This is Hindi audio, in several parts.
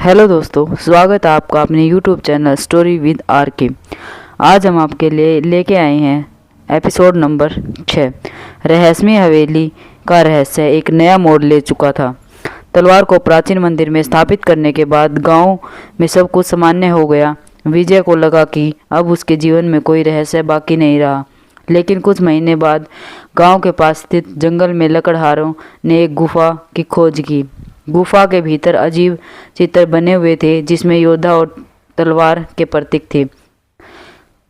हेलो दोस्तों, स्वागत है आपका अपने YouTube channel story with R K. आज हम आपके लिए लेके आए हैं एपिसोड नंबर 6। रहस्यमय हवेली का रहस्य एक नया मोड़ ले चुका था। तलवार को प्राचीन मंदिर में स्थापित करने के बाद गांव में सब कुछ सामान्य हो गया। विजय को लगा कि अब उसके जीवन में कोई रहस्य बाकी नहीं रहा। लेकिन कुछ महीने बाद गांव के पास स्थित जंगल में लकड़हारों ने एक गुफा की खोज की। गुफा के भीतर अजीब चित्र बने हुए थे जिसमें योद्धा और तलवार के प्रतीक थे।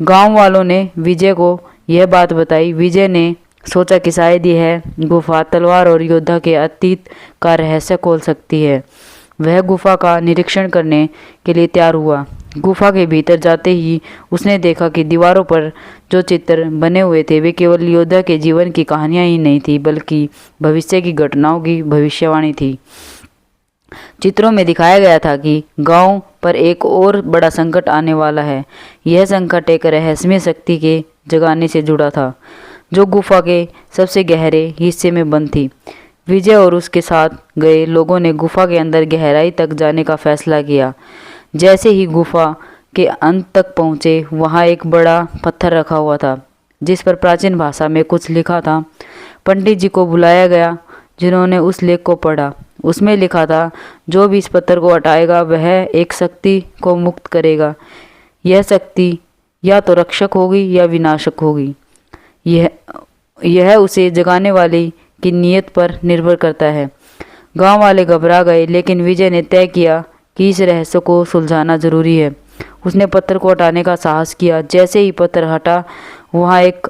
गांव वालों ने विजय को यह बात बताई। विजय ने सोचा कि शायद यह गुफा तलवार और योद्धा के अतीत का रहस्य खोल सकती है। वह गुफा का निरीक्षण करने के लिए तैयार हुआ। गुफा के भीतर जाते ही उसने देखा कि दीवारों पर जो चित्र बने हुए थे वे केवल योद्धा के जीवन की कहानियां ही नहीं थी, बल्कि भविष्य की घटनाओं की भविष्यवाणी थी। चित्रों में दिखाया गया था कि गांव पर एक और बड़ा संकट आने वाला है। यह संकट एक रहस्यमय शक्ति के जगाने से जुड़ा था, जो गुफा के सबसे गहरे हिस्से में बंद थी। विजय और उसके साथ गए लोगों ने गुफा के अंदर गहराई तक जाने का फैसला किया। जैसे ही गुफा के अंत तक पहुंचे, वहां एक बड़ा पत्थर रखा हुआ था जिस पर प्राचीन भाषा में कुछ लिखा था। पंडित जी को बुलाया गया, जिन्होंने उस लेख को पढ़ा। उसमें लिखा था, जो भी इस पत्थर को हटाएगा वह एक शक्ति को मुक्त करेगा। यह शक्ति या तो रक्षक होगी या विनाशक होगी। यह उसे जगाने वाली की नीयत पर निर्भर करता है। गांव वाले घबरा गए, लेकिन विजय ने तय किया कि इस रहस्य को सुलझाना जरूरी है। उसने पत्थर को हटाने का साहस किया। जैसे ही पत्थर हटा, वहां एक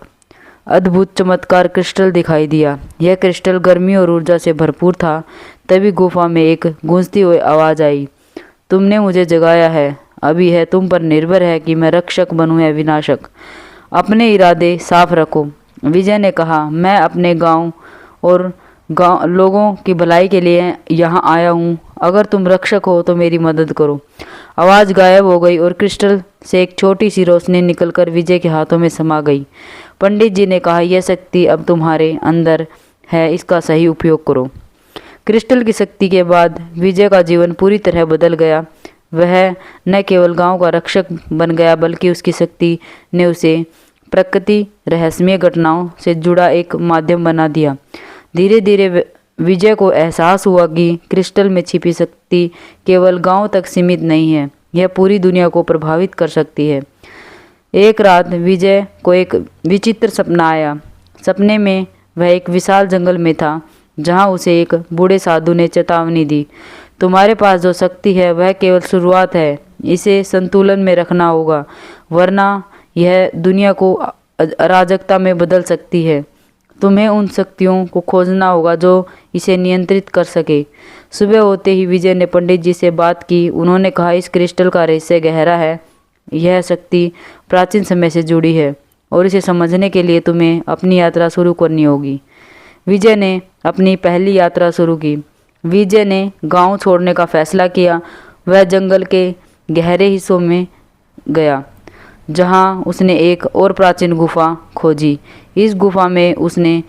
अद्भुत चमत्कार क्रिस्टल दिखाई दिया। यह क्रिस्टल गर्मी और ऊर्जा से भरपूर था। तभी गुफा में एक गूंजती हुई आवाज़ आई, तुमने मुझे जगाया है, अभी है तुम पर निर्भर है कि मैं रक्षक बनूं या विनाशक। अपने इरादे साफ रखो। विजय ने कहा, मैं अपने गांव और लोगों की भलाई के लिए यहाँ आया हूँ। अगर तुम रक्षक हो तो मेरी मदद करो। आवाज़ गायब हो गई और क्रिस्टल से एक छोटी सी रोशनी निकलकर विजय के हाथों में समा गई। पंडित जी ने कहा, यह शक्ति अब तुम्हारे अंदर है, इसका सही उपयोग करो। क्रिस्टल की शक्ति के बाद विजय का जीवन पूरी तरह बदल गया। वह न केवल गांव का रक्षक बन गया, बल्कि उसकी शक्ति ने उसे प्रकृति रहस्यमय घटनाओं से जुड़ा एक माध्यम बना दिया। धीरे धीरे विजय को एहसास हुआ कि क्रिस्टल में छिपी शक्ति केवल गांव तक सीमित नहीं है, यह पूरी दुनिया को प्रभावित कर सकती है। एक रात विजय को एक विचित्र सपना आया। सपने में वह एक विशाल जंगल में था, जहां उसे एक बूढ़े साधु ने चेतावनी दी, तुम्हारे पास जो शक्ति है वह केवल शुरुआत है, इसे संतुलन में रखना होगा, वरना यह दुनिया को अराजकता में बदल सकती है। तुम्हें उन शक्तियों को खोजना होगा जो इसे नियंत्रित कर सके। सुबह होते ही विजय ने पंडित जी से बात की। उन्होंने कहा, इस क्रिस्टल का रहस्य गहरा है। यह शक्ति प्राचीन समय से जुड़ी है और इसे समझने के लिए तुम्हें अपनी यात्रा शुरू करनी होगी। विजय ने अपनी पहली यात्रा शुरू की। विजय ने गांव छोड़ने का फैसला किया। वह जंगल के गहरे हिस्सों में गया, जहां उसने एक और प्राचीन गुफा खोजी। इस गुफा में उसने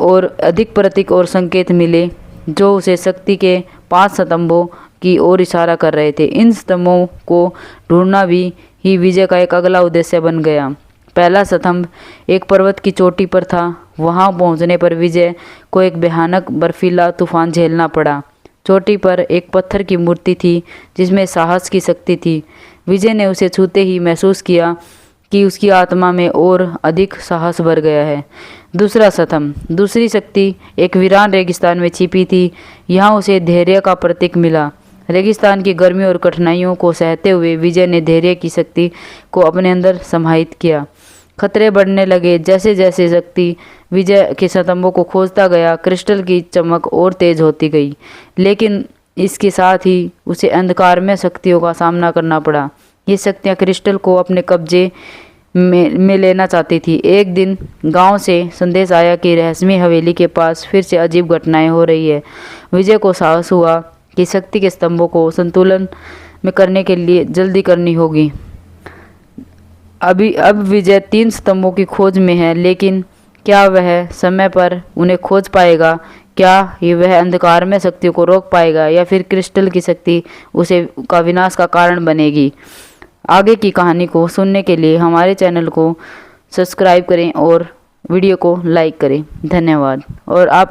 और अधिक प्रतीक और संकेत मिले, जो उसे शक्ति के 5 स्तंभों की ओर इशारा कर रहे थे। इन स्तंभों को ढूंढना भी ही विजय का एक अगला उद्देश्य बन गया। पहला स्तंभ एक पर्वत की चोटी पर था। वहां पहुंचने पर विजय को एक भयानक बर्फीला तूफान झेलना पड़ा। चोटी पर एक पत्थर की मूर्ति थी जिसमें साहस की शक्ति थी। विजय ने उसे छूते ही महसूस किया कि उसकी आत्मा में और अधिक साहस भर गया है। दूसरा स्तंभ, दूसरी शक्ति एक वीरान रेगिस्तान में छिपी थी। यहाँ उसे धैर्य का प्रतीक मिला। रेगिस्तान की गर्मी और कठिनाइयों को सहते हुए विजय ने धैर्य की शक्ति को अपने अंदर समाहित किया। खतरे बढ़ने लगे। जैसे जैसे शक्ति विजय के स्तंभों को खोजता गया, क्रिस्टल की चमक और तेज होती गई। लेकिन इसके साथ ही उसे अंधकारमय शक्तियों का सामना करना पड़ा। ये शक्तियाँ क्रिस्टल को अपने कब्जे में लेना चाहती थी। एक दिन गांव से संदेश आया कि रहस्यमय हवेली के पास फिर से अजीब घटनाएं हो रही है। विजय को साहस हुआ कि शक्ति के स्तंभों को संतुलन में करने के लिए जल्दी करनी होगी। अब विजय 3 स्तंभों की खोज में है, लेकिन क्या वह समय पर उन्हें खोज पाएगा? क्या ये वह अंधकार में शक्तियों को रोक पाएगा या फिर क्रिस्टल की शक्ति उसे का विनाश का कारण बनेगी। आगे की कहानी को सुनने के लिए हमारे चैनल को सब्सक्राइब करें और वीडियो को लाइक करें। धन्यवाद। और आप